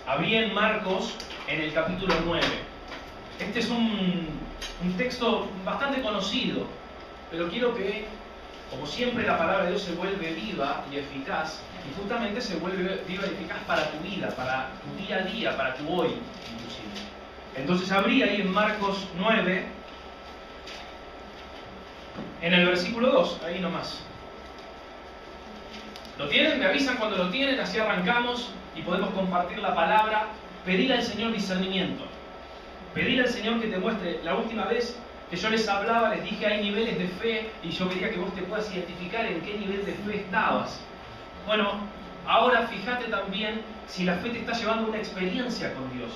Abrí en Marcos en el capítulo 9. Este es un texto bastante conocido, pero quiero que, como siempre, la palabra de Dios se vuelve viva y eficaz, y justamente se vuelve viva y eficaz para tu vida, para tu día a día, para tu hoy, inclusive. Entonces abrí ahí en Marcos 9, en el versículo 2, ahí nomás. ¿Lo tienen? Me avisan cuando lo tienen, así arrancamos y podemos compartir la palabra. Pedirle al Señor discernimiento. Pedirle al Señor que te muestre. La última vez que yo les hablaba, les dije hay niveles de fe y yo quería que vos te puedas identificar en qué nivel de fe estabas. Bueno, ahora fíjate también si la fe te está llevando a una experiencia con Dios.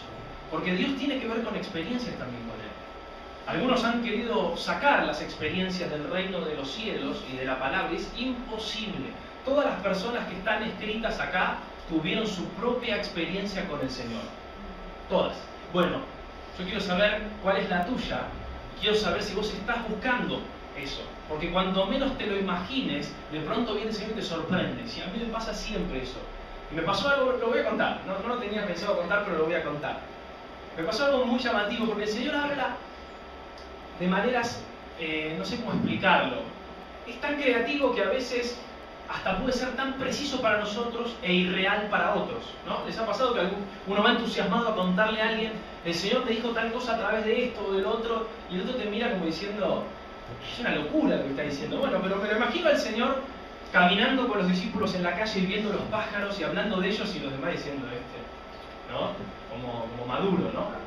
Porque Dios tiene que ver con experiencias también con Él. Algunos han querido sacar las experiencias del reino de los cielos y de la palabra. Es imposible. Todas las personas que están escritas acá tuvieron su propia experiencia con el Señor. Todas. Bueno, yo quiero saber cuál es la tuya. Quiero saber si vos estás buscando eso. Porque cuando menos te lo imagines, de pronto viene el Señor y te sorprende. Si a mí me pasa siempre eso. Y me pasó algo, lo voy a contar. No lo tenía pensado contar, pero lo voy a contar. Me pasó algo muy llamativo, porque el Señor habla de maneras, no sé cómo explicarlo. Es tan creativo que a veces hasta puede ser tan preciso para nosotros e irreal para otros, ¿no? ¿Les ha pasado que uno va entusiasmado a contarle a alguien, el Señor te dijo tal cosa a través de esto o del otro, y el otro te mira como diciendo, es una locura lo que está diciendo? Bueno, pero me lo imagino al Señor caminando con los discípulos en la calle y viendo los pájaros y hablando de ellos y los demás diciendo, ¿no? Como Maduro, ¿no?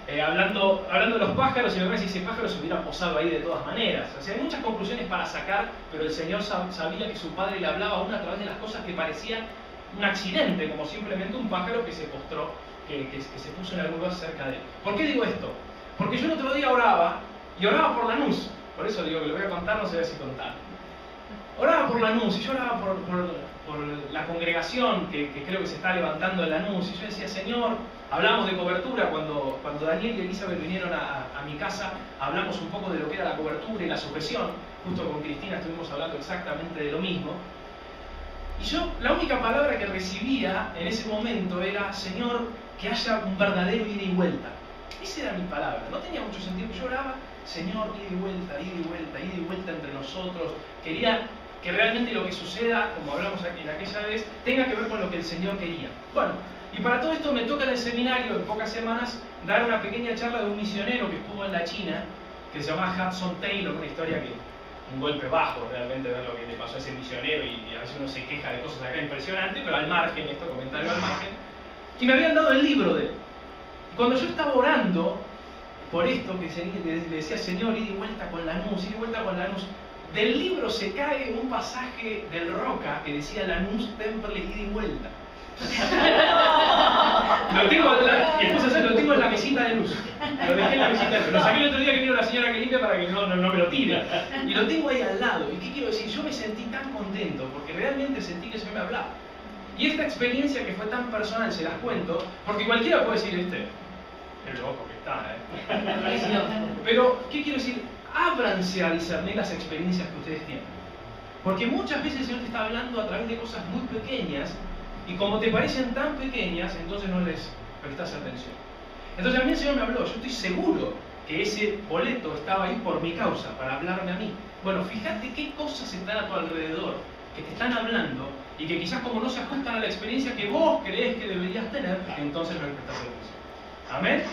Hablando de los pájaros y me parece que ese pájaro se hubiera posado ahí de todas maneras. O sea, hay muchas conclusiones para sacar, pero el Señor sabía que su Padre le hablaba aún a través de las cosas que parecían un accidente, como simplemente un pájaro que se postró, que se puso en algún lugar cerca de él. ¿Por qué digo esto? Porque yo el otro día oraba, y oraba por Lanús. Por eso digo que lo voy a contar, no sé si contar. Oraba por Lanús, y yo oraba por la congregación que creo que se está levantando en Lanús, y yo decía, Señor, hablamos de cobertura, cuando Daniel y Elizabeth vinieron a mi casa, hablamos un poco de lo que era la cobertura y la sujeción, justo con Cristina estuvimos hablando exactamente de lo mismo, y yo la única palabra que recibía en ese momento era, Señor, que haya un verdadero ida y vuelta. Esa era mi palabra, no tenía mucho sentido, yo oraba, Señor, ida y vuelta, ida y vuelta, ida y vuelta entre nosotros, quería que realmente lo que suceda, como hablamos aquí en aquella vez, tenga que ver con lo que el Señor quería. Bueno, y para todo esto me toca en el seminario, en pocas semanas, dar una pequeña charla de un misionero que estuvo en la China, que se llama Hudson Taylor, una historia que, un golpe bajo realmente ver lo que le pasó a ese misionero, y a veces uno se queja de cosas acá impresionantes, pero al margen, esto comentario al margen, y me habían dado el libro de él. Y cuando yo estaba orando por esto, que le decía, Señor, ida y vuelta con Lanús, ida y vuelta con Lanús, del libro se cae un pasaje del Roca que decía Lanús, Temperley, ida y vuelta. Lo tengo en la mesita de luz. Lo dejé en la mesita de luz. Lo saqué el otro día que vino la señora que limpia para que no me lo tire. Y lo tengo ahí al lado. ¿Y qué quiero decir? Yo me sentí tan contento porque realmente sentí que se me hablaba. Y esta experiencia que fue tan personal se las cuento, porque cualquiera puede decir el loco que está, Pero, ¿qué quiero decir? Ábranse a discernir las experiencias que ustedes tienen. Porque muchas veces el Señor te está hablando a través de cosas muy pequeñas, y como te parecen tan pequeñas, entonces no les prestas atención. Entonces a mí el Señor me habló, yo estoy seguro que ese boleto estaba ahí por mi causa, para hablarme a mí. Bueno, fíjate qué cosas están a tu alrededor, que te están hablando, y que quizás como no se ajustan a la experiencia que vos crees que deberías tener, entonces no les prestas atención. ¿Amén?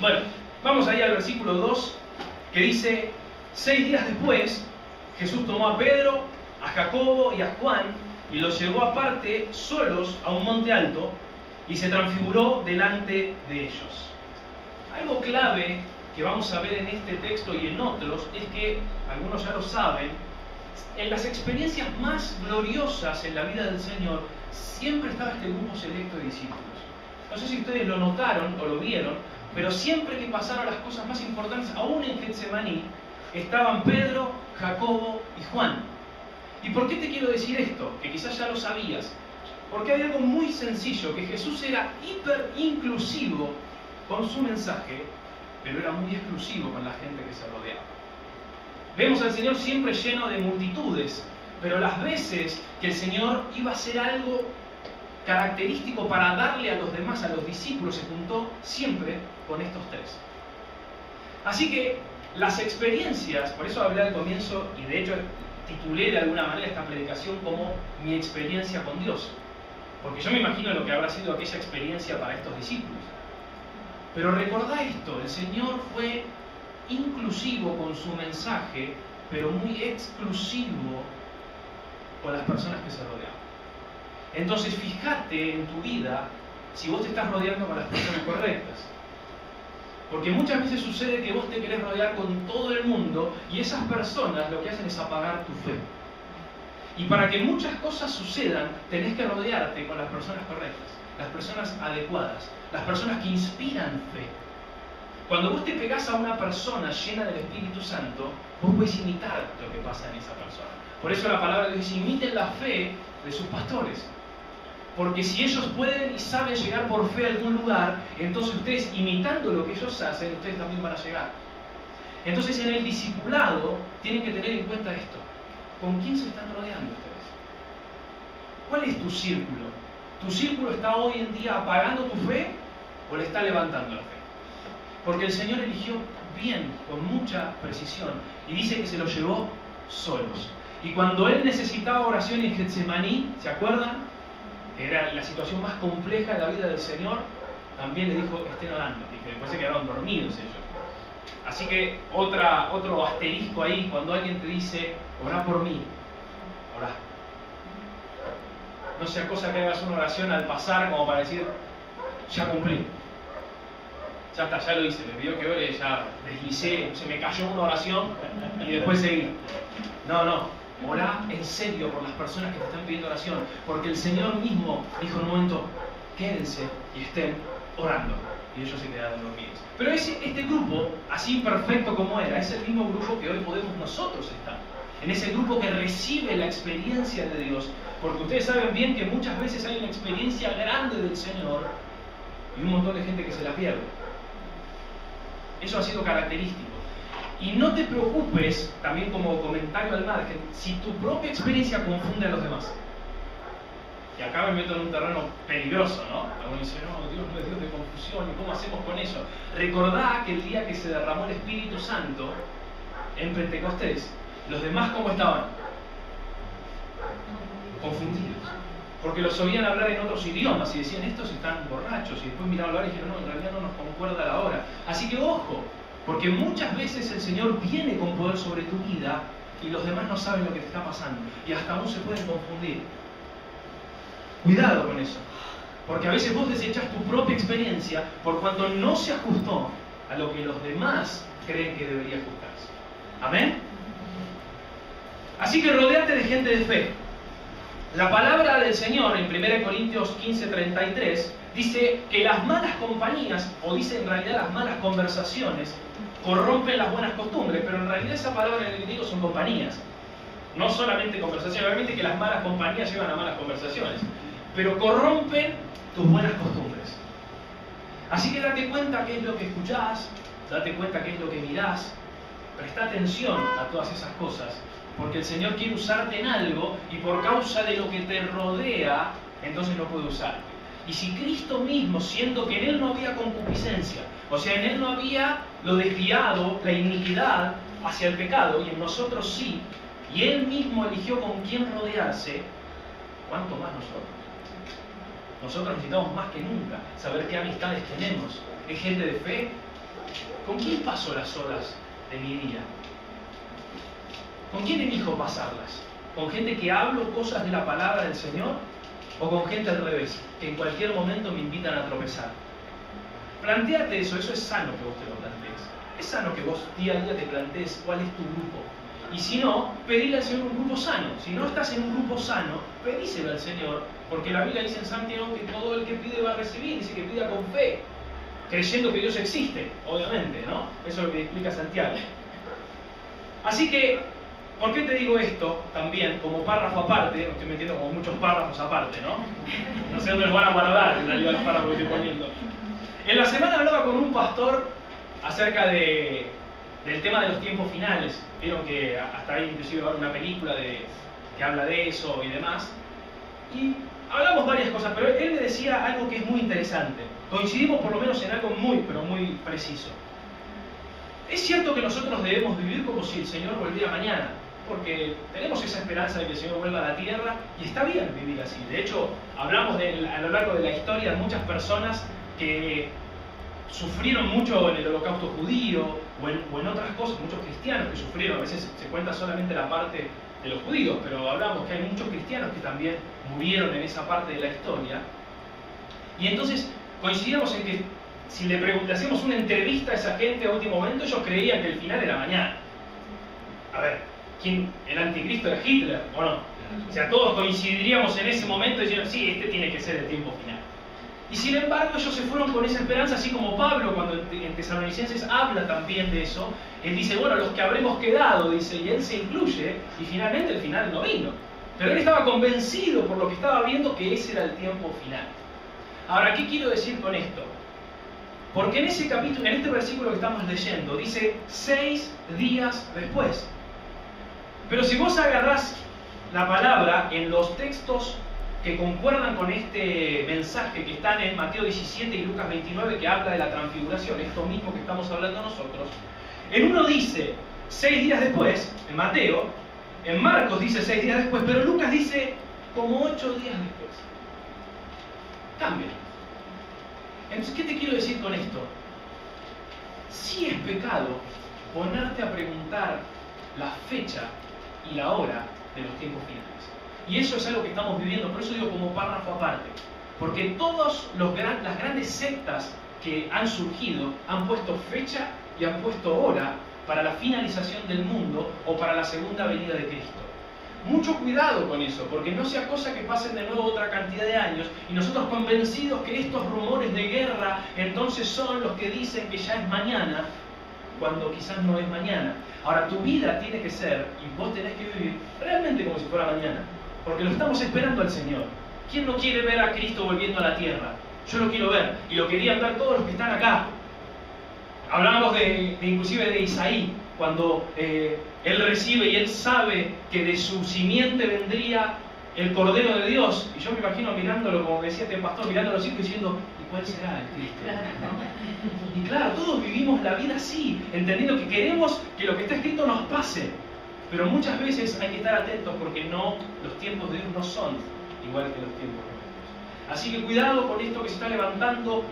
Bueno, vamos ahí al versículo 2, que dice, 6 días después, Jesús tomó a Pedro, a Jacobo y a Juan, y los llevó aparte, solos, a un monte alto, y se transfiguró delante de ellos. Algo clave que vamos a ver en este texto y en otros, es que, algunos ya lo saben, en las experiencias más gloriosas en la vida del Señor, siempre estaba este grupo selecto de discípulos. No sé si ustedes lo notaron o lo vieron, pero siempre que pasaron las cosas más importantes, aún en Getsemaní, estaban Pedro, Jacobo y Juan. ¿Y por qué te quiero decir esto? Que quizás ya lo sabías. Porque hay algo muy sencillo, que Jesús era hiper inclusivo con su mensaje, pero era muy exclusivo con la gente que se rodeaba. Vemos al Señor siempre lleno de multitudes, pero las veces que el Señor iba a hacer algo característico para darle a los demás, a los discípulos, se juntó siempre con estos tres. Así que las experiencias, por eso hablé al comienzo, y de hecho titulé de alguna manera esta predicación como mi experiencia con Dios. Porque yo me imagino lo que habrá sido aquella experiencia para estos discípulos. Pero recordá esto, el Señor fue inclusivo con su mensaje, pero muy exclusivo con las personas que se rodeaban. Entonces fíjate en tu vida si vos te estás rodeando con las personas correctas. Porque muchas veces sucede que vos te querés rodear con todo el mundo y esas personas lo que hacen es apagar tu fe. Y para que muchas cosas sucedan, tenés que rodearte con las personas correctas, las personas adecuadas, las personas que inspiran fe. Cuando vos te pegás a una persona llena del Espíritu Santo, vos podés imitar lo que pasa en esa persona. Por eso la palabra de Dios dice, imiten la fe de sus pastores. Porque si ellos pueden y saben llegar por fe a algún lugar, entonces ustedes, imitando lo que ellos hacen, ustedes también van a llegar. Entonces en el discipulado tienen que tener en cuenta esto. ¿Con quién se están rodeando ustedes? ¿Cuál es tu círculo? ¿Tu círculo está hoy en día apagando tu fe o le está levantando la fe? Porque el Señor eligió bien, con mucha precisión, y dice que se los llevó solos. Y cuando Él necesitaba oración en Getsemaní, ¿se acuerdan? Era la situación más compleja de la vida del Señor, también le dijo, estén orando, y que después se quedaron dormidos ellos. Así que otro asterisco ahí, cuando alguien te dice, orá por mí, orá. No sea cosa que hagas una oración al pasar como para decir, ya cumplí. Ya está, ya lo hice, me pidió que ore, ya deslicé, se me cayó una oración y después seguí. No. Orá en serio por las personas que te están pidiendo oración, porque el Señor mismo dijo en un momento, quédense y estén orando. Y ellos se quedaron dormidos. Pero este grupo, así perfecto como era, es el mismo grupo que hoy podemos nosotros estar. En ese grupo que recibe la experiencia de Dios, porque ustedes saben bien que muchas veces hay una experiencia grande del Señor y un montón de gente que se la pierde. Eso ha sido característico. Y no te preocupes, también como comentario al margen, si tu propia experiencia confunde a los demás. Y acá me meto en un terreno peligroso, ¿no? Algunos dicen, no, Dios no es Dios de confusión, ¿y cómo hacemos con eso? Recordá que el día que se derramó el Espíritu Santo en Pentecostés, los demás ¿cómo estaban? Confundidos. Porque los oían hablar en otros idiomas y decían, estos están borrachos, y después miraban hablar y dijeron, no, en realidad no nos concuerda la hora. Así que ojo, porque muchas veces el Señor viene con poder sobre tu vida y los demás no saben lo que te está pasando. Y hasta aún se pueden confundir. Cuidado con eso. Porque a veces vos desechás tu propia experiencia por cuanto no se ajustó a lo que los demás creen que debería ajustarse. ¿Amén? Así que rodéate de gente de fe. La palabra del Señor en 1 Corintios 15:33 dice que las malas compañías, o dice en realidad las malas conversaciones, corrompen las buenas costumbres, pero en realidad esa palabra en el griego son compañías. No solamente conversaciones, obviamente que las malas compañías llevan a malas conversaciones, pero corrompen tus buenas costumbres. Así que date cuenta qué es lo que escuchás, date cuenta qué es lo que mirás, presta atención a todas esas cosas, porque el Señor quiere usarte en algo y por causa de lo que te rodea, entonces no puede usarte. Y si Cristo mismo, siendo que en Él no había concupiscencia, o sea, en Él no había lo desviado, la iniquidad hacia el pecado, y en nosotros sí, y Él mismo eligió con quién rodearse, ¿cuánto más nosotros? Nosotros necesitamos más que nunca saber qué amistades tenemos. ¿Es gente de fe? ¿Con quién paso las horas de mi día? ¿Con quién elijo pasarlas? ¿Con gente que hablo cosas de la palabra del Señor? ¿O con gente al revés, que en cualquier momento me invitan a tropezar? Plantéate eso es sano que vos te lo plantees. Es sano que vos día a día te plantees cuál es tu grupo. Y si no, pedile al Señor un grupo sano. Si no estás en un grupo sano, pedíselo al Señor, porque la Biblia dice en Santiago que todo el que pide va a recibir, dice que pida con fe, creyendo que Dios existe, obviamente, ¿no? Eso es lo que explica Santiago. Así que, ¿por qué te digo esto también como párrafo aparte? Me estoy metiendo como muchos párrafos aparte, ¿no? No sé dónde los van a guardar en realidad los párrafos que estoy poniendo. En la semana hablaba con un pastor acerca del tema de los tiempos finales. Vieron que hasta ahí inclusive va una película que habla de eso y demás. Y hablamos varias cosas, pero él me decía algo que es muy interesante. Coincidimos por lo menos en algo muy, pero muy preciso. Es cierto que nosotros debemos vivir como si el Señor volviera mañana, porque tenemos esa esperanza de que el Señor vuelva a la tierra, y está bien vivir así. De hecho, hablamos a lo largo de la historia de muchas personas que sufrieron mucho en el holocausto judío o en otras cosas, muchos cristianos que sufrieron. A veces se cuenta solamente la parte de los judíos, pero hablamos que hay muchos cristianos que también murieron en esa parte de la historia. Y entonces coincidimos en que si le hacíamos una entrevista a esa gente a último momento, ellos creían que el final era mañana. A ver, ¿el anticristo era Hitler o no? O sea, todos coincidiríamos en ese momento diciendo, sí, este tiene que ser el tiempo final. Y sin embargo ellos se fueron con esa esperanza, así como Pablo cuando en Tesalonicenses habla también de eso. Él dice, bueno, los que habremos quedado, dice, y él se incluye, y finalmente el final no vino. Pero él estaba convencido por lo que estaba viendo que ese era el tiempo final. Ahora, ¿qué quiero decir con esto? Porque en ese capítulo, en este versículo que estamos leyendo, dice 6 días después. Pero si vos agarrás la palabra en los textos que concuerdan con este mensaje que están en Mateo 17 y Lucas 29, que habla de la transfiguración, esto mismo que estamos hablando nosotros, en uno dice 6 días después, en Mateo, en Marcos dice 6 días después, pero Lucas dice como 8 días después. Cambia. Entonces, ¿qué te quiero decir con esto? Sí es pecado ponerte a preguntar la fecha y la hora de los tiempos finales. Y eso es algo que estamos viviendo, por eso digo como párrafo aparte. Porque todas las grandes sectas que han surgido han puesto fecha y han puesto hora para la finalización del mundo o para la segunda venida de Cristo. Mucho cuidado con eso, porque no sea cosa que pasen de nuevo otra cantidad de años y nosotros convencidos que estos rumores de guerra entonces son los que dicen que ya es mañana, cuando quizás no es mañana. Ahora, tu vida tiene que ser, y vos tenés que vivir realmente como si fuera mañana, porque lo estamos esperando al Señor. ¿Quién no quiere ver a Cristo volviendo a la tierra? Yo lo quiero ver, y lo querían ver todos los que están acá. Hablamos inclusive de Isaí, cuando él recibe y él sabe que de su simiente vendría el Cordero de Dios. Y yo me imagino mirándolo, como decía este pastor, mirando a los hijos diciendo, ¿y cuál será el Cristo? Y claro, todos vivimos la vida así, entendiendo que queremos que lo que está escrito nos pase. Pero muchas veces hay que estar atentos porque los tiempos de Dios no son igual que los tiempos nuestros. Así que cuidado con esto que se está levantando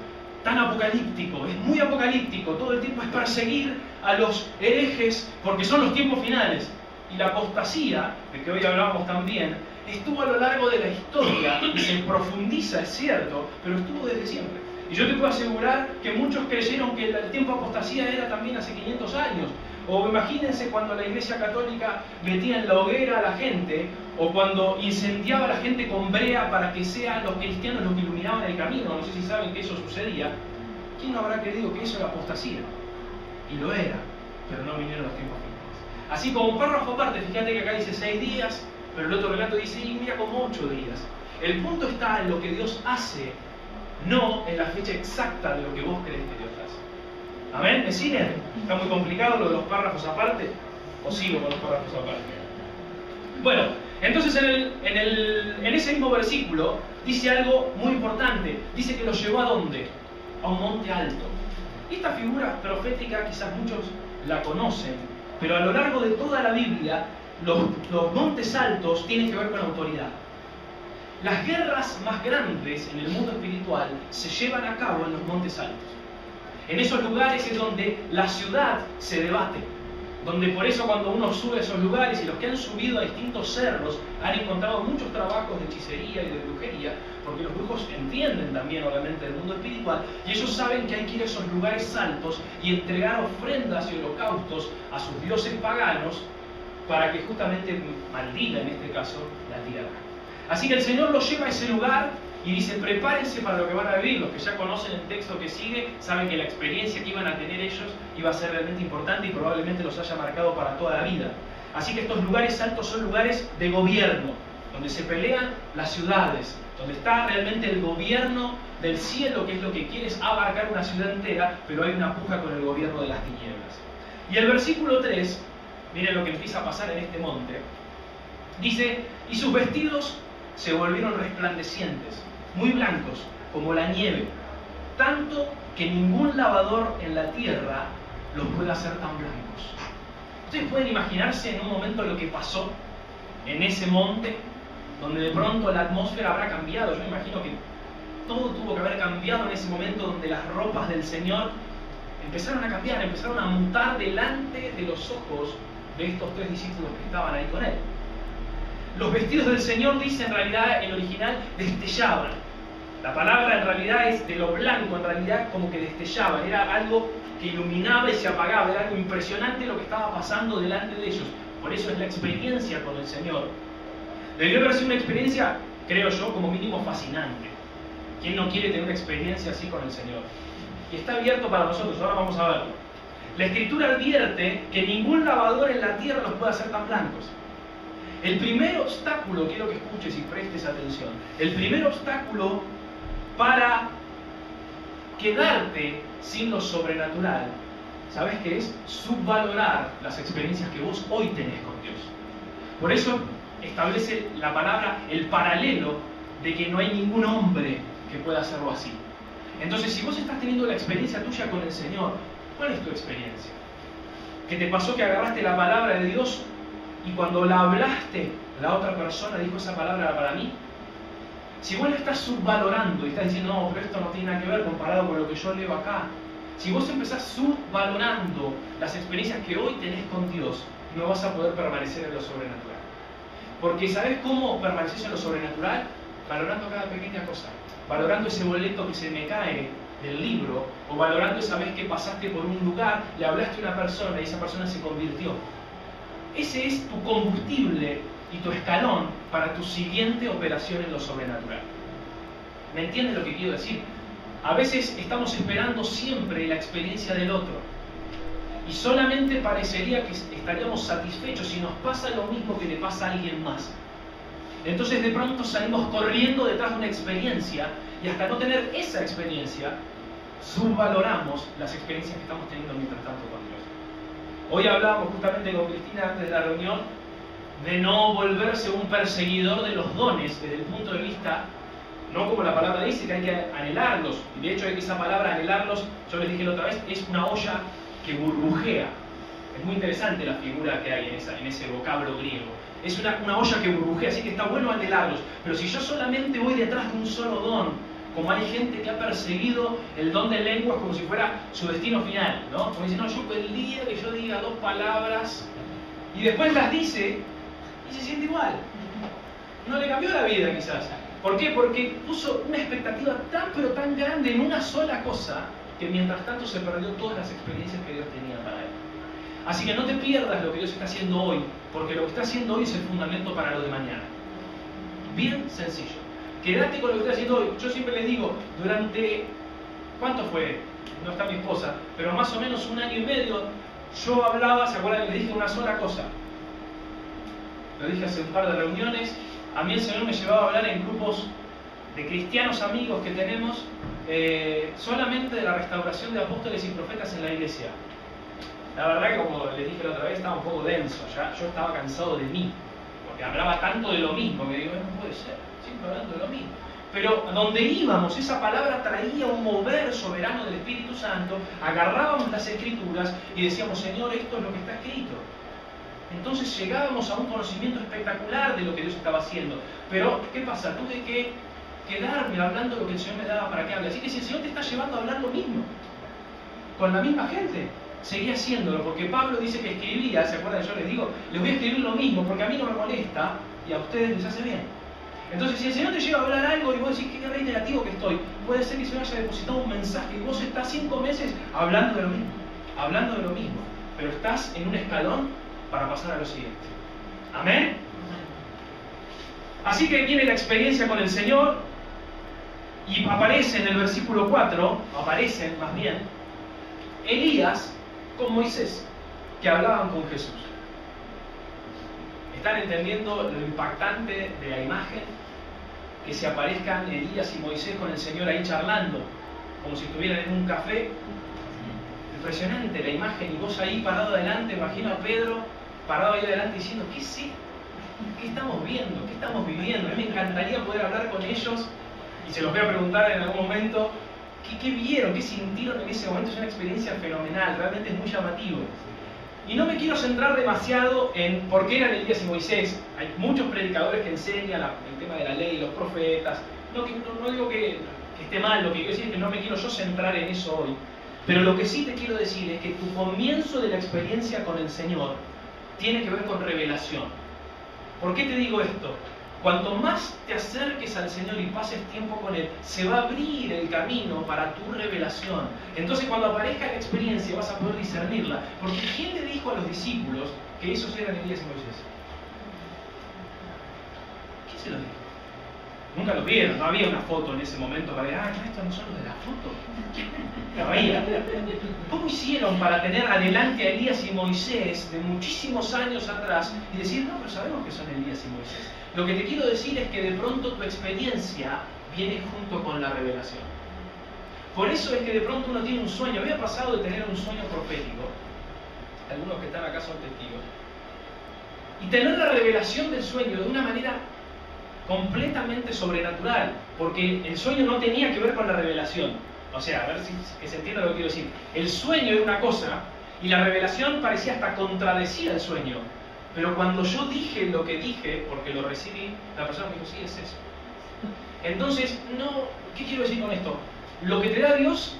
tan apocalíptico, es muy apocalíptico, todo el tiempo es perseguir a los herejes porque son los tiempos finales. Y la apostasía, de que hoy hablábamos también, estuvo a lo largo de la historia y se profundiza, es cierto, pero estuvo desde siempre. Y yo te puedo asegurar que muchos creyeron que el tiempo de apostasía era también hace 500 años. O imagínense cuando la Iglesia Católica metía en la hoguera a la gente, o cuando incendiaba a la gente con brea para que sean los cristianos los que iluminaban el camino. No sé si saben que eso sucedía. ¿Quién no habrá creído que eso era apostasía? Y lo era, pero no vinieron los tiempos finales. Así como un párrafo aparte, fíjate que acá dice 6 días, pero el otro relato dice, y mira, como 8 días. El punto está en lo que Dios hace, no en la fecha exacta de lo que vos crees que Dios hace. ¿Amén? ¿Me siguen? ¿Está muy complicado lo de los párrafos aparte? ¿O sigo con los párrafos aparte? Bueno, entonces en ese mismo versículo dice algo muy importante. Dice que lo llevó ¿a dónde? A un monte alto. Y esta figura profética quizás muchos la conocen, pero a lo largo de toda la Biblia los montes altos tienen que ver con autoridad. Las guerras más grandes en el mundo espiritual se llevan a cabo en los montes altos. En esos lugares es donde la ciudad se debate, donde por eso cuando uno sube a esos lugares, y los que han subido a distintos cerros han encontrado muchos trabajos de hechicería y de brujería, porque los brujos entienden también obviamente del mundo espiritual, y ellos saben que hay que ir a esos lugares altos y entregar ofrendas y holocaustos a sus dioses paganos para que justamente maldiga en este caso la tierra. Así que el Señor los lleva a ese lugar y dice, prepárense para lo que van a vivir. Los que ya conocen el texto que sigue saben que la experiencia que iban a tener ellos iba a ser realmente importante y probablemente los haya marcado para toda la vida. Así que estos lugares altos son lugares de gobierno, donde se pelean las ciudades, donde está realmente el gobierno del cielo, que es lo que quiere es abarcar una ciudad entera, pero hay una puja con el gobierno de las tinieblas. Y el versículo 3, miren lo que empieza a pasar en este monte, dice, y sus vestidos se volvieron resplandecientes, muy blancos, como la nieve, tanto que ningún lavador en la tierra los puede hacer tan blancos. ¿Ustedes pueden imaginarse en un momento lo que pasó en ese monte, donde de pronto la atmósfera habrá cambiado? Yo me imagino que todo tuvo que haber cambiado en ese momento, donde las ropas del Señor empezaron a cambiar, empezaron a mutar delante de los ojos de estos 3 discípulos que estaban ahí con él. Los vestidos del Señor, dice en realidad el original, destellaban. La palabra en realidad es de lo blanco, en realidad como que destellaban. Era algo que iluminaba y se apagaba, era algo impresionante lo que estaba pasando delante de ellos. Por eso es la experiencia con el Señor. Debió haber sido una experiencia, creo yo, como mínimo fascinante. ¿Quién no quiere tener una experiencia así con el Señor? Y está abierto para nosotros, ahora vamos a verlo. La Escritura advierte que ningún lavador en la tierra los puede hacer tan blancos. El primer obstáculo, quiero que escuches y prestes atención, el primer obstáculo para quedarte sin lo sobrenatural, ¿sabes qué es? Subvalorar las experiencias que vos hoy tenés con Dios. Por eso establece la palabra el paralelo de que no hay ningún hombre que pueda hacerlo así. Entonces, si vos estás teniendo la experiencia tuya con el Señor, ¿cuál es tu experiencia? ¿Qué te pasó que agarraste la palabra de Dios y cuando la hablaste, la otra persona dijo esa palabra era para mí? Si vos la estás subvalorando y estás diciendo, no, pero esto no tiene nada que ver comparado con lo que yo leo acá. Si vos empezás subvalorando las experiencias que hoy tenés con Dios, no vas a poder permanecer en lo sobrenatural. Porque ¿sabés cómo permaneces en lo sobrenatural? Valorando cada pequeña cosa. Valorando ese boleto que se me cae del libro, o valorando esa vez que pasaste por un lugar, le hablaste a una persona y esa persona se convirtió. Ese es tu combustible y tu escalón para tu siguiente operación en lo sobrenatural. ¿Me entiendes lo que quiero decir? A veces estamos esperando siempre la experiencia del otro y solamente parecería que estaríamos satisfechos si nos pasa lo mismo que le pasa a alguien más. Entonces de pronto salimos corriendo detrás de una experiencia y hasta no tener esa experiencia subvaloramos las experiencias que estamos teniendo mientras tanto con Dios. Hoy hablábamos justamente con Cristina antes de la reunión de no volverse un perseguidor de los dones desde el punto de vista, no como la palabra dice, que hay que anhelarlos. Y de hecho esa palabra anhelarlos, yo les dije la otra vez, es una olla que burbujea. Es muy interesante la figura que hay en ese vocablo griego. Es una olla que burbujea, así que está bueno anhelarlos. Pero si yo solamente voy detrás de un solo don, como hay gente que ha perseguido el don de lenguas como si fuera su destino final, ¿no? Como dice, no, yo el día que yo diga 2 palabras y después las dice y se siente igual. No le cambió la vida quizás. ¿Por qué? Porque puso una expectativa tan pero tan grande en una sola cosa que mientras tanto se perdió todas las experiencias que Dios tenía para él. Así que no te pierdas lo que Dios está haciendo hoy, porque lo que está haciendo hoy es el fundamento para lo de mañana. Bien sencillo. Quédate con lo que está haciendo hoy. Yo siempre les digo, durante, ¿cuánto fue? No está mi esposa, pero más o menos 1 año y medio, yo hablaba, ¿se acuerdan? Les dije una sola cosa. Lo dije hace un par de reuniones. A mí el Señor me llevaba a hablar en grupos de cristianos amigos que tenemos, solamente de la restauración de apóstoles y profetas en la iglesia. La verdad que, como les dije la otra vez, estaba un poco denso. Ya yo estaba cansado de mí, porque hablaba tanto de lo mismo, que digo, no puede ser, siempre hablando de lo mismo. Pero donde íbamos, esa palabra traía un mover soberano del Espíritu Santo, agarrábamos las Escrituras y decíamos, Señor, esto es lo que está escrito. Entonces llegábamos a un conocimiento espectacular de lo que Dios estaba haciendo. Pero, ¿qué pasa? Tuve que quedarme hablando lo que el Señor me daba para que hable. Así que si el Señor te está llevando a hablar lo mismo, con la misma gente, seguí haciéndolo, porque Pablo dice que escribía, ¿se acuerdan? Yo les digo, les voy a escribir lo mismo, porque a mí no me molesta y a ustedes les hace bien. Entonces, si el Señor te lleva a hablar algo y vos decís, qué reiterativo que estoy, puede ser que el Señor haya depositado un mensaje y vos estás 5 meses hablando de lo mismo, pero estás en un escalón para pasar a lo siguiente. ¿Amén? Así que viene la experiencia con el Señor y aparece en el versículo 4, aparecen más bien, Elías con Moisés, que hablaban con Jesús. ¿Están entendiendo lo impactante de la imagen? Que se aparezcan Elías y Moisés con el Señor ahí charlando, como si estuvieran en un café. Impresionante la imagen, y vos ahí parado adelante, imagino a Pedro parado ahí adelante diciendo, ¿qué es esto? ¿qué estamos viendo? ¿Qué estamos viviendo? A mí me encantaría poder hablar con ellos y se los voy a preguntar en algún momento. ¿Qué vieron? ¿Qué sintieron en ese momento? Es una experiencia fenomenal, realmente es muy llamativo. Y no me quiero centrar demasiado en por qué eran Elías y Moisés. Hay muchos predicadores que enseñan el tema de la ley, los profetas. No digo que esté mal, lo que quiero decir es que no me quiero yo centrar en eso hoy. Pero lo que sí te quiero decir es que tu comienzo de la experiencia con el Señor tiene que ver con revelación. ¿Por qué te digo esto? Cuanto más te acerques al Señor y pases tiempo con Él, se va a abrir el camino para tu revelación. Entonces cuando aparezca la experiencia vas a poder discernirla. Porque ¿quién le dijo a los discípulos que esos eran Elías y Moisés? ¿Quién se los dijo? Nunca los vieron, no había una foto en ese momento para ver, estos no son los de la foto. No había. ¿Cómo hicieron para tener adelante a Elías y Moisés de muchísimos años atrás y decir, no, pero sabemos que son Elías y Moisés? Lo que te quiero decir es que de pronto tu experiencia viene junto con la revelación. Por eso es que de pronto uno tiene un sueño. Me ha pasado de tener un sueño profético. Algunos que están acá son testigos. Y tener la revelación del sueño de una manera completamente sobrenatural. Porque el sueño no tenía que ver con la revelación. O sea, a ver que se entienda lo que quiero decir. El sueño era una cosa y la revelación parecía hasta contradecir al sueño. Pero cuando yo dije lo que dije, porque lo recibí, la persona me dijo, sí, es eso. Entonces, ¿qué quiero decir con esto? Lo que te da Dios,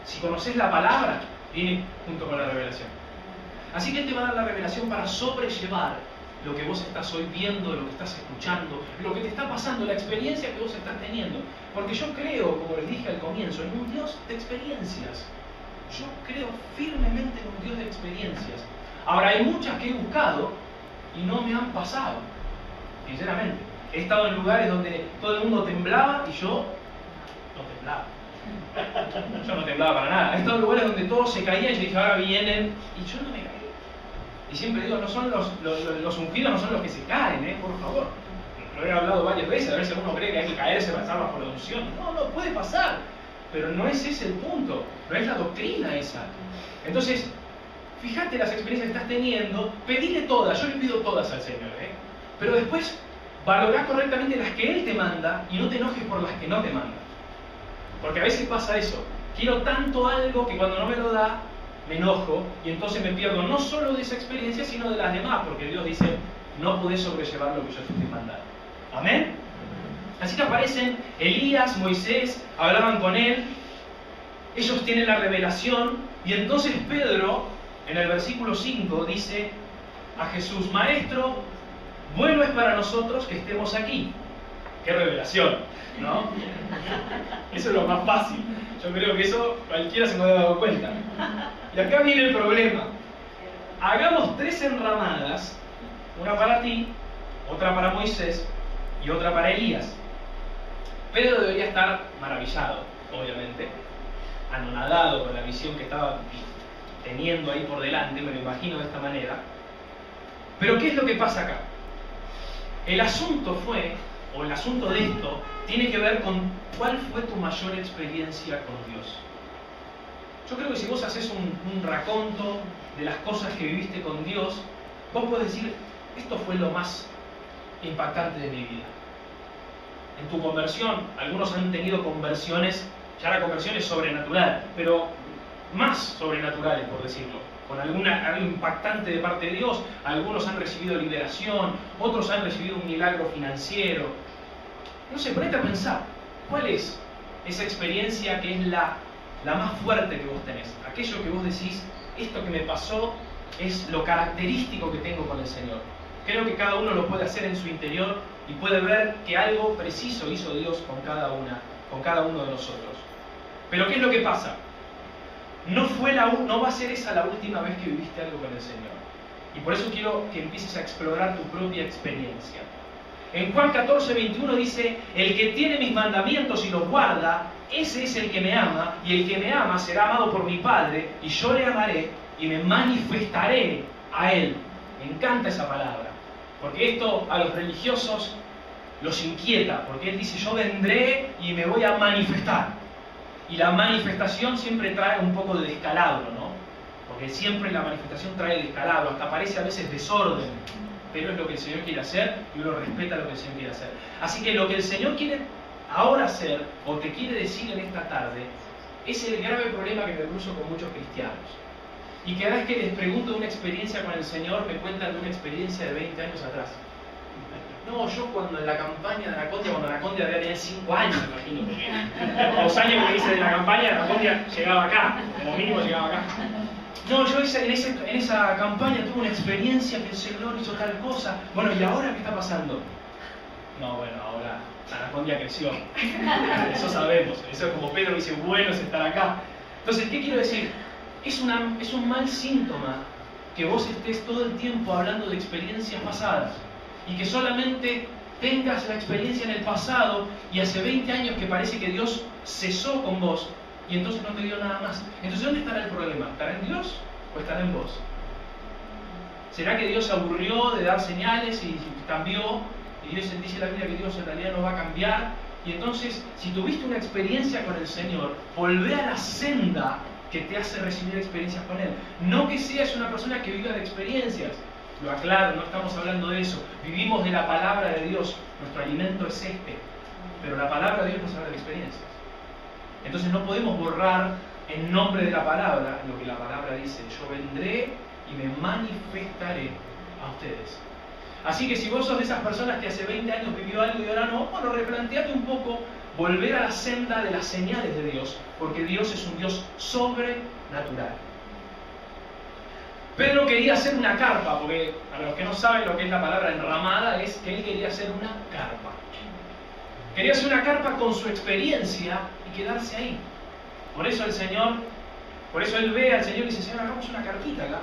si conoces la palabra, viene junto con la revelación. Así que Él te va a dar la revelación para sobrellevar lo que vos estás hoy viendo, lo que estás escuchando, lo que te está pasando, la experiencia que vos estás teniendo. Porque yo creo, como les dije al comienzo, en un Dios de experiencias. Yo creo firmemente en un Dios de experiencias. Ahora, hay muchas que he buscado y no me han pasado, sinceramente. He estado en lugares donde todo el mundo temblaba y yo no temblaba. Yo no temblaba para nada. He estado en lugares donde todo se caía y yo dije, ahora vienen, y yo no me caí. Y siempre digo, no son los ungidos, no son los que se caen, por favor. Lo he hablado varias veces, a ver si alguno cree que hay que caerse para estar bajo la unción. No puede pasar. Pero no es ese el punto, no es la doctrina esa. Entonces, fíjate las experiencias que estás teniendo, pedile todas, yo le pido todas al Señor, pero después valorá correctamente las que Él te manda y no te enojes por las que no te manda. Porque a veces pasa eso, quiero tanto algo que cuando no me lo da, me enojo y entonces me pierdo no solo de esa experiencia, sino de las demás, porque Dios dice, no podés sobrellevar lo que yo te estoy mandando. ¿Amén? Así que aparecen Elías, Moisés, hablaban con Él, ellos tienen la revelación y entonces Pedro, en el versículo 5 dice a Jesús, Maestro, bueno es para nosotros que estemos aquí. ¡Qué revelación! ¿No? Eso es lo más fácil. Yo creo que eso cualquiera se me había dado cuenta. Y acá viene el problema. Hagamos 3 enramadas, una para ti, otra para Moisés y otra para Elías. Pedro debería estar maravillado, obviamente, anonadado con la visión que estaba teniendo ahí por delante, me lo imagino de esta manera. Pero ¿qué es lo que pasa acá? El asunto de esto tiene que ver con cuál fue tu mayor experiencia con Dios. Yo creo que si vos haces un raconto de las cosas que viviste con Dios, vos podés decir, esto fue lo más impactante de mi vida. En tu conversión, algunos han tenido conversiones, ya la conversión es sobrenatural, pero más sobrenaturales, por decirlo, con algo impactante de parte de Dios. Algunos han recibido liberación, otros han recibido un milagro financiero. No sé, ponete a pensar, ¿cuál es esa experiencia que es la más fuerte que vos tenés? Aquello que vos decís, esto que me pasó es lo característico que tengo con el Señor. Creo que cada uno lo puede hacer en su interior y puede ver que algo preciso hizo Dios con cada uno de nosotros. Pero ¿qué es lo que pasa? No va a ser esa la última vez que viviste algo con el Señor. Y por eso quiero que empieces a explorar tu propia experiencia. En Juan 14:21 dice, el que tiene mis mandamientos y los guarda, ese es el que me ama, y el que me ama será amado por mi Padre, y yo le amaré y me manifestaré a él. Me encanta esa palabra, porque esto a los religiosos los inquieta, porque él dice, yo vendré y me voy a manifestar. Y la manifestación siempre trae un poco de descalabro, ¿no? Porque siempre la manifestación trae descalabro, hasta parece a veces desorden. pero es lo que el Señor quiere hacer y uno respeta lo que el Señor quiere hacer. Así que lo que el Señor quiere ahora hacer, o te quiere decir en esta tarde, es el grave problema que me cruzo con muchos cristianos. Y cada vez que les pregunto de una experiencia con el Señor, me cuentan de una experiencia de 20 años atrás. No, yo cuando en la campaña de Anacondia, cuando Anacondia tenía 5 años, me imagino, porque los años que hice de la campaña, Anacondia llegaba acá, como mínimo llegaba acá. No, yo en esa campaña tuve una experiencia que el Señor hizo tal cosa. Bueno, ¿y ahora qué está pasando? No, bueno, ahora Anacondia creció. Eso sabemos. Eso es como Pedro dice, bueno es estar acá. Entonces, ¿qué quiero decir? Es un mal síntoma que vos estés todo el tiempo hablando de experiencias pasadas y que solamente tengas la experiencia en el pasado y hace 20 años que parece que Dios cesó con vos y entonces no te dio nada más. Entonces, ¿dónde estará el problema? ¿Estará en Dios o estará en vos? ¿Será que Dios se aburrió de dar señales y cambió? Y Dios dice la Biblia que Dios en realidad no va a cambiar. Y entonces, si tuviste una experiencia con el Señor, volvé a la senda que te hace recibir experiencias con Él. No que seas una persona que viva de experiencias. Lo aclaro, no estamos hablando de eso. Vivimos de la palabra de Dios. Nuestro alimento es este. Pero la palabra de Dios nos habla de experiencias. Entonces no podemos borrar en nombre de la palabra lo que la palabra dice. Yo vendré y me manifestaré a ustedes. Así que si vos sos de esas personas que hace 20 años vivió algo y ahora no, bueno, replanteate un poco, volver a la senda de las señales de Dios, porque Dios es un Dios sobrenatural. Pedro quería hacer una carpa, porque para los que no saben lo que es la palabra enramada, es que él quería hacer una carpa. Quería hacer una carpa con su experiencia y quedarse ahí. Por eso él ve al Señor y dice, Señor, hagamos una carpita acá.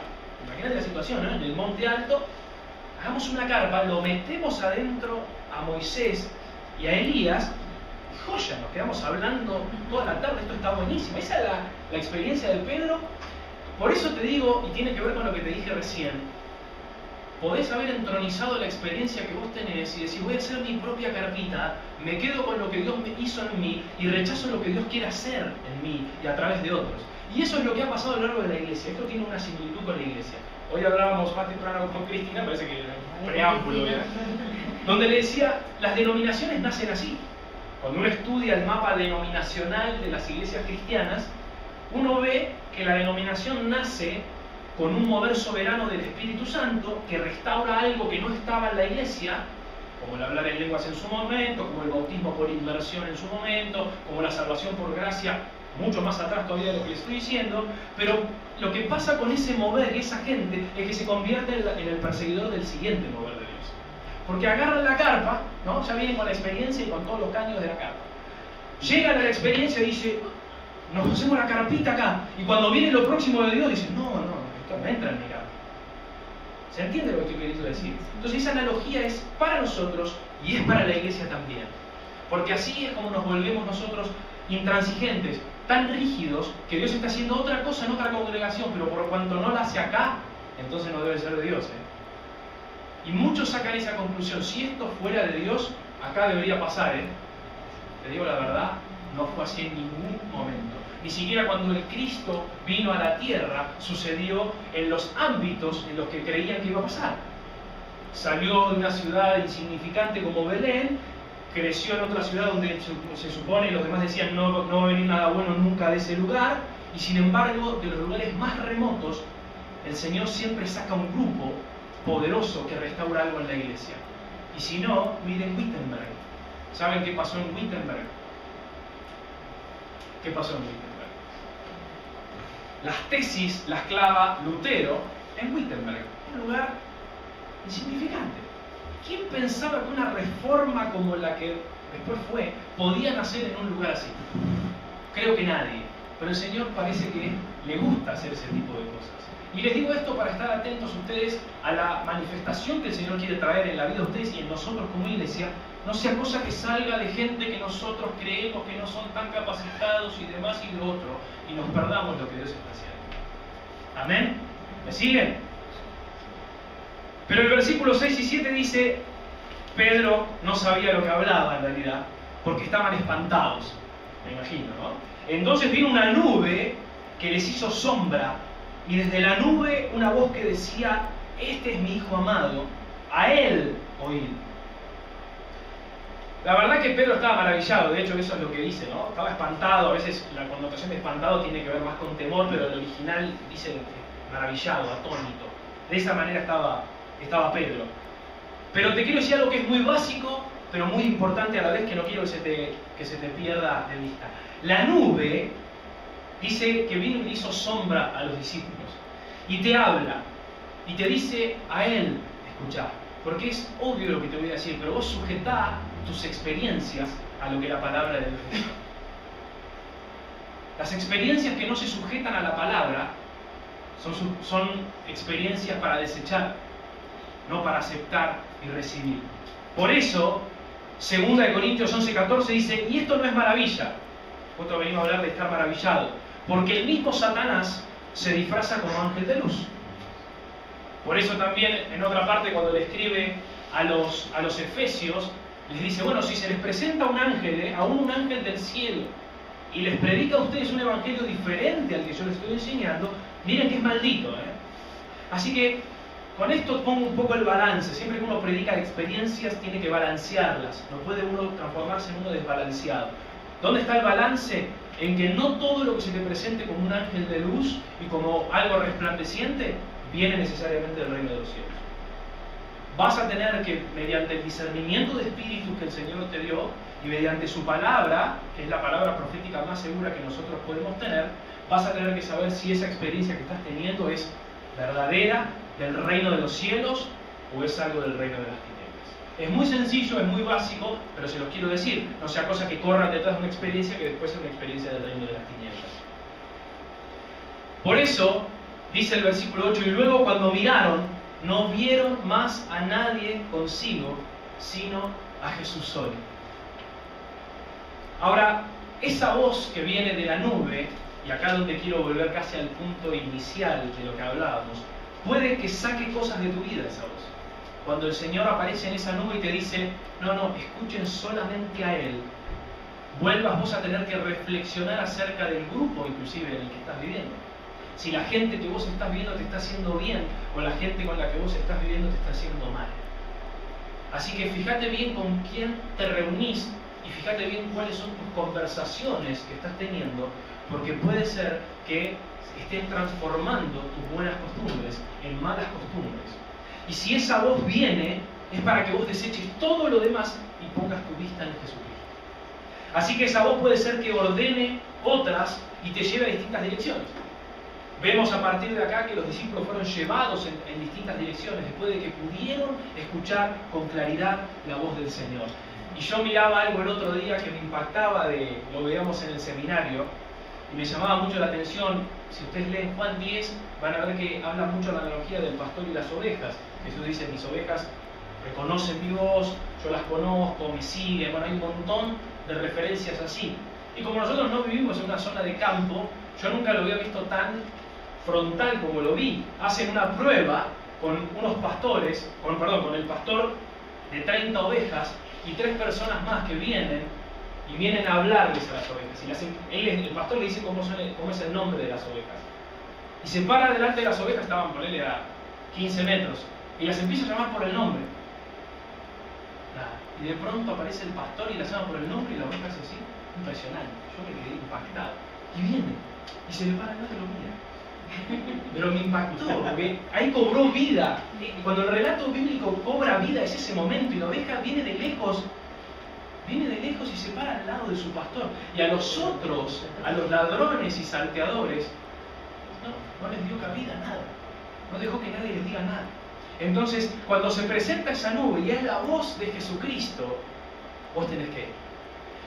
Imagínate la situación, ¿no? En el monte alto, hagamos una carpa, lo metemos adentro a Moisés y a Elías, y joya, nos quedamos hablando toda la tarde, esto está buenísimo. Esa es la experiencia de Pedro. Por eso te digo, y tiene que ver con lo que te dije recién, podés haber entronizado la experiencia que vos tenés y decir, voy a hacer mi propia carpita, me quedo con lo que Dios me hizo en mí y rechazo lo que Dios quiere hacer en mí y a través de otros. Y eso es lo que ha pasado a lo largo de la iglesia. Esto tiene una similitud con la iglesia. Hoy hablábamos más temprano con Cristina, parece que era un preámbulo, ¿verdad? Donde le decía, las denominaciones nacen así. Cuando uno estudia el mapa denominacional de las iglesias cristianas, uno ve que la denominación nace con un mover soberano del Espíritu Santo que restaura algo que no estaba en la iglesia, como el hablar en lenguas en su momento, como el bautismo por inmersión en su momento, como la salvación por gracia, mucho más atrás todavía de lo que les estoy diciendo, pero lo que pasa con ese mover, esa gente, es que se convierte en el perseguidor del siguiente mover de Dios. Porque agarran la carpa, ¿no? Ya vienen con la experiencia y con todos los caños de la carpa. Llegan a la experiencia y dicen, nos hacemos la carpita acá, y cuando viene lo próximo de Dios, dicen, no, esto no entra en mi carpa. ¿Se entiende lo que estoy queriendo decir? Entonces esa analogía es para nosotros y es para la iglesia también. Porque así es como nos volvemos nosotros intransigentes, tan rígidos, que Dios está haciendo otra cosa en otra congregación, pero por cuanto no la hace acá, entonces no debe ser de Dios. Y muchos sacan esa conclusión, si esto fuera de Dios, acá debería pasar. Te digo la verdad, no fue así en ningún momento. Ni siquiera cuando el Cristo vino a la tierra sucedió en los ámbitos en los que creían que iba a pasar. Salió de una ciudad insignificante como Belén, creció en otra ciudad donde se supone, los demás decían no va a venir nada bueno nunca de ese lugar, y sin embargo de los lugares más remotos el Señor siempre saca un grupo poderoso que restaura algo en la iglesia. Y si no, miren Wittenberg. ¿Saben qué pasó en Wittenberg? ¿Qué pasó en Wittenberg? Las tesis las clava Lutero en Wittenberg, un lugar insignificante. ¿Quién pensaba que una reforma como la que después fue podía nacer en un lugar así? Creo que nadie. Pero el Señor parece que le gusta hacer ese tipo de cosas. Y les digo esto para estar atentos ustedes a la manifestación que el Señor quiere traer en la vida de ustedes y en nosotros como iglesia. No sea cosa que salga de gente que nosotros creemos que no son tan capacitados y demás y lo otro, y nos perdamos lo que Dios está haciendo. ¿Amén? ¿Me siguen? Pero el versículo 6 y 7 dice, Pedro no sabía lo que hablaba en realidad, porque estaban espantados, me imagino, ¿no? Entonces vino una nube que les hizo sombra, y desde la nube una voz que decía, este es mi hijo amado, a Él oíd. La verdad que Pedro estaba maravillado, de hecho eso es lo que dice, ¿no? Estaba espantado, a veces la connotación de espantado tiene que ver más con temor, pero el original dice maravillado, atónito. De esa manera estaba Pedro. Pero te quiero decir algo que es muy básico, pero muy importante a la vez, que no quiero que se te pierda de vista. La nube dice que vino y le hizo sombra a los discípulos. Y te habla, y te dice a Él, escuchá, porque es obvio lo que te voy a decir, pero vos sujetá tus experiencias a lo que la palabra de Dios dice. Las experiencias que no se sujetan a la palabra son experiencias para desechar, no para aceptar y recibir. Por eso, 2 Corintios 11:14 dice, y esto no es maravilla. Nosotros venimos a hablar de estar maravillado, porque el mismo Satanás se disfraza como ángel de luz. Por eso también en otra parte, cuando le escribe a los efesios, les dice, bueno, si se les presenta un ángel, aún un ángel del cielo, y les predica a ustedes un evangelio diferente al que yo les estoy enseñando, miren que es maldito. Así que con esto pongo un poco el balance. Siempre que uno predica experiencias, tiene que balancearlas. No puede uno transformarse en uno desbalanceado. ¿Dónde está el balance? En que no todo lo que se te presente como un ángel de luz y como algo resplandeciente viene necesariamente del reino de los cielos. Vas a tener que, mediante el discernimiento de espíritus que el Señor te dio y mediante su palabra, que es la palabra profética más segura que nosotros podemos tener, vas a tener que saber si esa experiencia que estás teniendo es verdadera, del reino de los cielos, o es algo del reino de las tinieblas. Es muy sencillo, es muy básico, pero se los quiero decir. No sea cosa que corran detrás de una experiencia que después es una experiencia del reino de las tinieblas. Por eso, dice el versículo 8, y luego cuando miraron, no vieron más a nadie consigo, sino a Jesús solo. Ahora, esa voz que viene de la nube, y acá donde quiero volver casi al punto inicial de lo que hablábamos, puede que saque cosas de tu vida esa voz. Cuando el Señor aparece en esa nube y te dice, no, escuchen solamente a Él, vuelvas vos a tener que reflexionar acerca del grupo inclusive en el que estás viviendo. Si la gente que vos estás viendo te está haciendo bien, o la gente con la que vos estás viviendo te está haciendo mal. Así que fíjate bien con quién te reunís y fíjate bien cuáles son tus conversaciones que estás teniendo, porque puede ser que estén transformando tus buenas costumbres en malas costumbres. Y si esa voz viene, es para que vos deseches todo lo demás y pongas tu vista en Jesucristo. Así que esa voz puede ser que ordene otras y te lleve a distintas direcciones. Vemos a partir de acá que los discípulos fueron llevados en distintas direcciones después de que pudieron escuchar con claridad la voz del Señor. Y yo miraba algo el otro día que me impactaba, lo veíamos en el seminario, y me llamaba mucho la atención. Si ustedes leen Juan 10, van a ver que habla mucho la analogía del pastor y las ovejas. Jesús dice, mis ovejas reconocen mi voz, yo las conozco, me siguen. Bueno, hay un montón de referencias así. Y como nosotros no vivimos en una zona de campo, yo nunca lo había visto tan frontal como lo vi. Hacen una prueba con unos pastores, con el pastor de 30 ovejas y 3 personas más que vienen a hablarles a las ovejas. El pastor le dice cómo es el nombre de las ovejas. Y se para delante de las ovejas, estaban por él a 15 metros, y las empieza a llamar por el nombre. Nada. Y de pronto aparece el pastor y las llama por el nombre y la oveja hace así. Impresionante. Yo me quedé impactado. Y viene, y se le para el otro y lo mira. Pero me impactó, porque ahí cobró vida. Cuando el relato bíblico cobra vida es ese momento, y la oveja viene de lejos y se para al lado de su pastor. Y a los otros, a los ladrones y salteadores, no les dio cabida nada. No dejó que nadie les diga nada. Entonces, cuando se presenta esa nube y es la voz de Jesucristo, vos tenés que ir.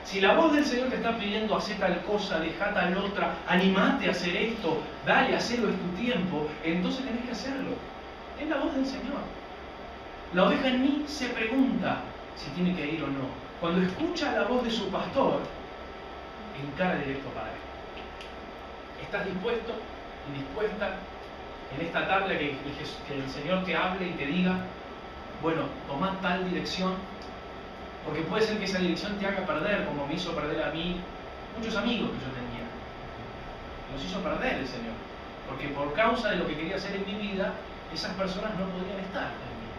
Si la voz del Señor te está pidiendo, hacer tal cosa, deja tal otra, animate a hacer esto, dale, hacelo, es tu tiempo, entonces tenés que hacerlo. Es la voz del Señor. La oveja ni se pregunta si tiene que ir o no. Cuando escucha la voz de su pastor, encara directo para él. ¿Estás dispuesto y dispuesta en esta tarde que el Señor te hable y te diga, bueno, toma tal dirección? Porque puede ser que esa dirección te haga perder, como me hizo perder a mí muchos amigos que yo tenía. Los hizo perder el Señor. Porque por causa de lo que quería hacer en mi vida, esas personas no podían estar en mí.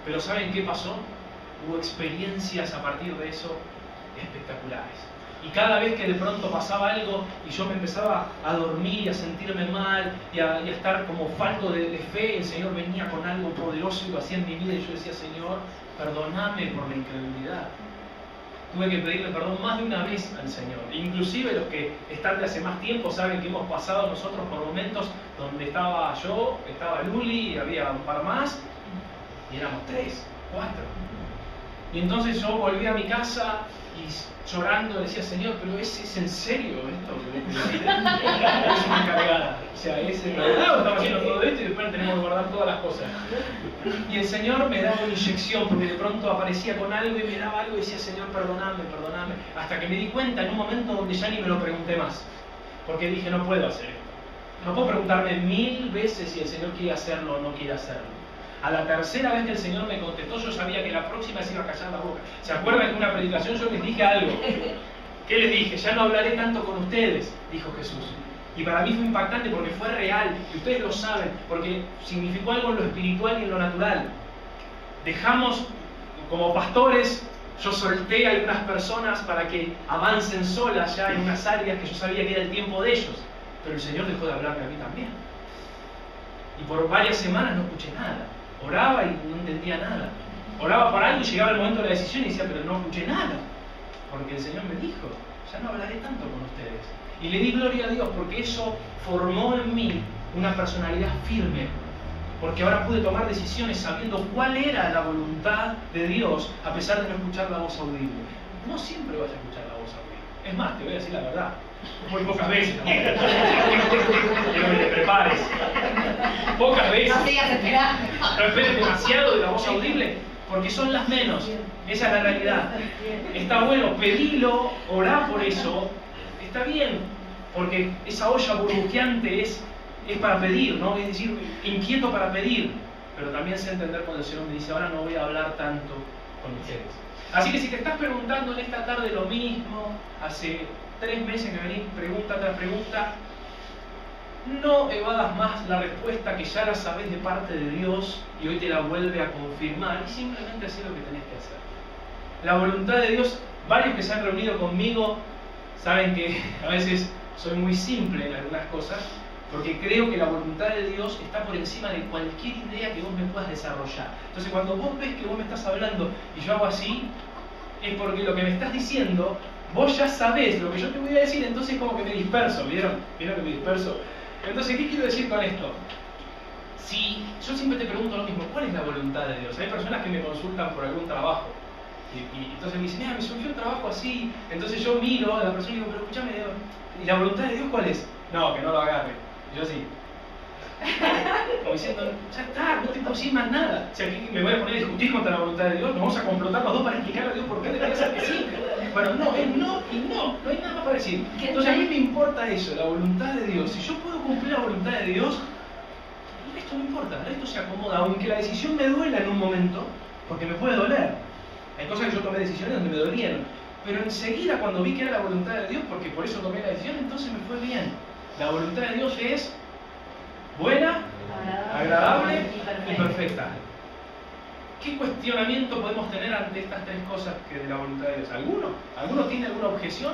Pero ¿saben qué pasó? Hubo experiencias a partir de eso espectaculares. Y cada vez que de pronto pasaba algo y yo me empezaba a dormir y a sentirme mal y a estar como falto de fe, el Señor venía con algo poderoso y lo hacía en mi vida y yo decía, Señor, perdóname por la incredulidad. Tuve que pedirle perdón más de una vez al Señor. Inclusive los que están de hace más tiempo saben que hemos pasado nosotros por momentos donde estaba yo, estaba Luli y había un par más y éramos 3, 4. Y entonces yo volví a mi casa y llorando decía, Señor, pero ¿es en serio esto? Es una cargada. O sea, es verdad, estamos haciendo todo esto y después tenemos que guardar todas las cosas. Y el Señor me daba una inyección porque de pronto aparecía con algo y me daba algo y decía, Señor, perdóname, perdóname. Hasta que me di cuenta en un momento donde ya ni me lo pregunté más. Porque dije, no puedo hacer esto. No puedo preguntarme 1000 veces si el Señor quiere hacerlo o no quiere hacerlo. A la tercera vez que el Señor me contestó, yo sabía que la próxima se iba a callar la boca. ¿Se acuerdan que en una predicación yo les dije algo? ¿Qué les dije? Ya no hablaré tanto con ustedes, dijo Jesús. Y para mí fue impactante porque fue real, y ustedes lo saben, porque significó algo en lo espiritual y en lo natural. Dejamos, como pastores, yo solté a algunas personas para que avancen solas ya en unas áreas que yo sabía que era el tiempo de ellos. Pero el Señor dejó de hablarme a mí también. Y por varias semanas no escuché nada. Oraba y no entendía nada. Oraba por algo y llegaba el momento de la decisión y decía, pero no escuché nada. Porque el Señor me dijo, ya no hablaré tanto con ustedes. Y le di gloria a Dios porque eso formó en mí una personalidad firme. Porque ahora pude tomar decisiones sabiendo cuál era la voluntad de Dios a pesar de no escuchar la voz audible. No siempre vas a escuchar la voz audible. Es más, te voy a decir la verdad. Muy pocas veces. Quiero que te prepares. Pocas veces. No sigas esperando. No esperes demasiado de la voz audible, porque son las menos. Esa es la realidad. Está bueno, pedilo, orá por eso. Está bien, porque esa olla burbujeante es para pedir, ¿no? Es decir, inquieto para pedir. Pero también sé entender cuando el Señor me dice, ahora no voy a hablar tanto con ustedes. Así que si te estás preguntando en esta tarde lo mismo, hace 3 meses que venís pregunta tras pregunta, no evadas más la respuesta que ya la sabés de parte de Dios y hoy te la vuelve a confirmar y simplemente hacer lo que tenés que hacer. La voluntad de Dios, varios que se han reunido conmigo saben que a veces soy muy simple en algunas cosas porque creo que la voluntad de Dios está por encima de cualquier idea que vos me puedas desarrollar. Entonces cuando vos ves que vos me estás hablando y yo hago así, es porque lo que me estás diciendo, vos ya sabés lo que yo te voy a decir, entonces como que me disperso, ¿vieron? ¿Vieron que me disperso? Entonces, ¿qué quiero decir con esto? Si yo siempre te pregunto lo mismo, ¿cuál es la voluntad de Dios? Hay personas que me consultan por algún trabajo y entonces me dicen, mira, me surgió un trabajo así, entonces yo miro a la persona y digo, pero escúchame, ¿y la voluntad de Dios cuál es? No, que no lo agarre. Y yo sí. Como diciendo, ya está, no te puedo decir más nada. O sea, aquí me voy a poner a discutir contra la voluntad de Dios, nos vamos a complotar los dos para explicarle a Dios por qué debería ser que sí. Bueno, no, es no y no hay nada más para decir. Entonces a mí me importa eso, la voluntad de Dios. Si yo puedo cumplir la voluntad de Dios, esto no importa, esto se acomoda, aunque la decisión me duela en un momento, porque me puede doler. Hay cosas que yo tomé decisiones donde me dolieron, pero enseguida cuando vi que era la voluntad de Dios, porque por eso tomé la decisión, entonces me fue bien. La voluntad de Dios es buena, agradable y perfecta. ¿Qué cuestionamiento podemos tener ante estas 3 cosas que de la voluntad de Dios? ¿Alguno? ¿Alguno tiene alguna objeción?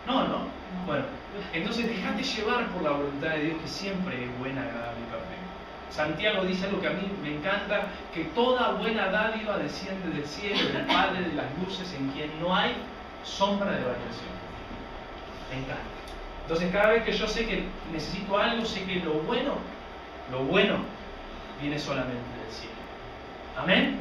No, ¿no? Bueno, entonces dejate llevar por la voluntad de Dios que siempre es buena, agradable y perfecta. Santiago dice algo que a mí me encanta, que toda buena dádiva desciende del cielo, del Padre de las luces, en quien no hay sombra de variación. Me encanta. Entonces cada vez que yo sé que necesito algo, sé que lo bueno viene solamente del cielo. Amén.